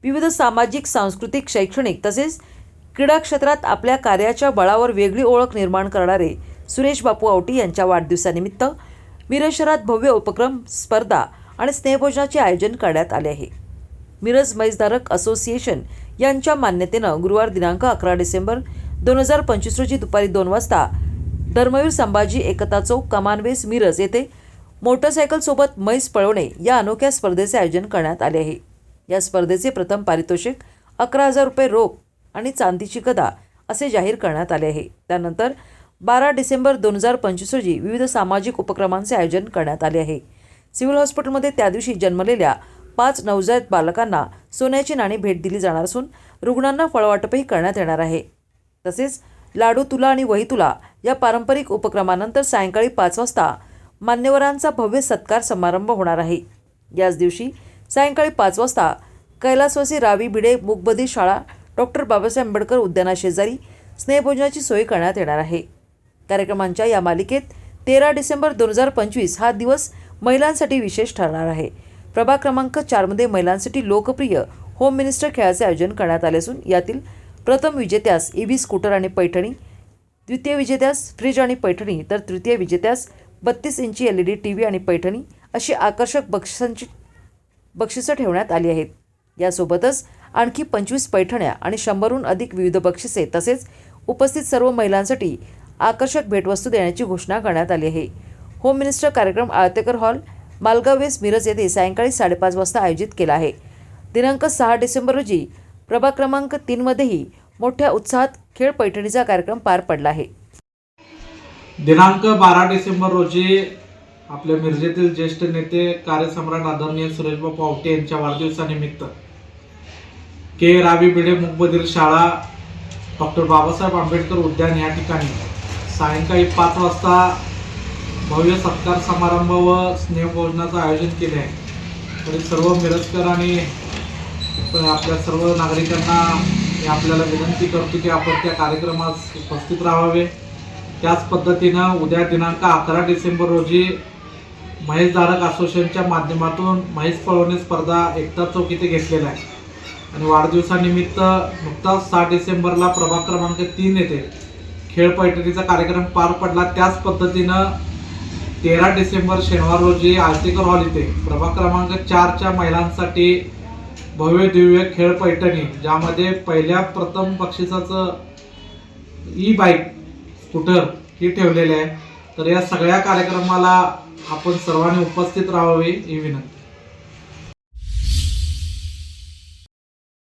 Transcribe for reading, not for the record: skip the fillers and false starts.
विविध सामाजिक, सांस्कृतिक, शैक्षणिक तसेच क्रीडा क्षेत्रात आपल्या कार्याच्या बळावर वेगळी ओळख निर्माण करणारे सुरेश बापू आवटी यांच्या वाढदिवसानिमित्त मिरज शहरात भव्य उपक्रम, स्पर्धा आणि स्नेहभोजनाचे आयोजन करण्यात आले आहे. मिरज म्हैसधारक असोसिएशन यांच्या मान्यतेनं गुरुवार दिनांक 11 डिसेंबर 2025 रोजी दुपारी 2 वाजता धर्मवीर संभाजी एकता चौक, कमानवेस, मिरज येथे मोटरसायकलसोबत म्हैस पळवणे या अनोख्या स्पर्धेचे आयोजन करण्यात आले आहे. या स्पर्धेचे प्रथम पारितोषिक 11,000 रुपये रोख आणि चांदीची गदा असे जाहीर करण्यात आले आहे. त्यानंतर 12 डिसेंबर 2025 रोजी विविध सामाजिक उपक्रमांचे आयोजन करण्यात आले आहे. सिव्हिल हॉस्पिटलमध्ये त्या दिवशी जन्मलेल्या 5 नवजात बालकांना सोन्याची नाणी भेट दिली जाणार असून रुग्णांना फळवाटपही करण्यात येणार आहे. तसेच लाडू तुला आणि वही तुला या पारंपरिक उपक्रमानंतर सायंकाळी 5 वाजता मान्यवरांचा भव्य सत्कार समारंभ होणार आहे. याच दिवशी सायंकाळी 5 वाजता कैलासवासी रावी भिडे मूकबधीर शाळा डॉक्टर बाबासाहेब आंबेडकर उद्यानाशेजारी स्नेहभोजनाची सोय करण्यात येणार आहे. कार्यक्रमांच्या या मालिकेत 13 डिसेंबर 2025 हा दिवस महिलांसाठी विशेष ठरणार आहे. प्रभाग क्रमांक 4 मध्ये महिलांसाठी लोकप्रिय होम मिनिस्टर खेळाचे आयोजन करण्यात आले असून यातील प्रथम विजेत्यास ईव्ही स्कूटर आणि पैठणी, द्वितीय विजेत्यास फ्रीज आणि पैठणी, तर तृतीय विजेत्यास 32 इंची LED TV आणि पैठणी अशी आकर्षक बक्षिसं ठेवण्यात आली आहेत. यासोबतच आणखी 25 पैठण्या आणि 100हून अधिक विविध बक्षिसे तसेच उपस्थित सर्व महिलांसाठी आकर्षक भेटवस्तू देण्याची घोषणा करण्यात आली आहे. होम मिनिस्टर कार्यक्रम आळतेकर हॉल, मालगाव वेस्ट, मिरज येथे सायंकाळी 5:30 वाजता आयोजित केला आहे. दिनांक 6 डिसेंबर रोजी प्रभाग क्रमांक 3 मध्येही मोठ्या उत्साहात खेळ पैठणीचा कार्यक्रम पार पडला आहे. दिनांक 12 डिसेंबर रोजी आपल्या मिरजेतील ज्येष्ठ नेते, कार्यसम्राट आदरणीय सुरेश बापू आवटी यांच्या वाढदिवसानिमित्त के रावी भिडे मूकबधीर शाळा डॉक्टर बाबासाहेब आंबेडकर उद्यान या ठिकाणी सायंकाळी 5 वाजता भव्य सत्कार समारंभ व स्नेहभोजनाचं आयोजन केले आहे. तरी सर्व मिरजकर आणि आपल्या सर्व नागरिकांना मी आपल्याला विनंती करतो की आपण त्या कार्यक्रमास उपस्थित राहावे. त्याच पद्धतीनं उद्या दिनांक 11 डिसेंबर रोजी म्हैसधारक असोसिएशनच्या माध्यमातून म्हैस पळवणे स्पर्धा एकता चौक इथे घेतलेला आहे आणि वाढदिवसानिमित्त नुकताच 6 डिसेंबरला प्रभाग क्रमांक 3 येथे खेळ पैठणीचा कार्यक्रम पार पडला. त्याच पद्धतीनं 13 डिसेंबर शनिवार रोजी आळतेकर हॉल इथे प्रभाग क्रमांक 4च्या महिलांसाठी भव्य दिव्य खेळ पैठणी, ज्यामध्ये प्रथम बक्षिसाचं बाईक स्कूटर ही ठेवलेले आहे. तर या सगळ्या कार्यक्रमाला आपण सर्वांनी उपस्थित राहावे ही विनंती.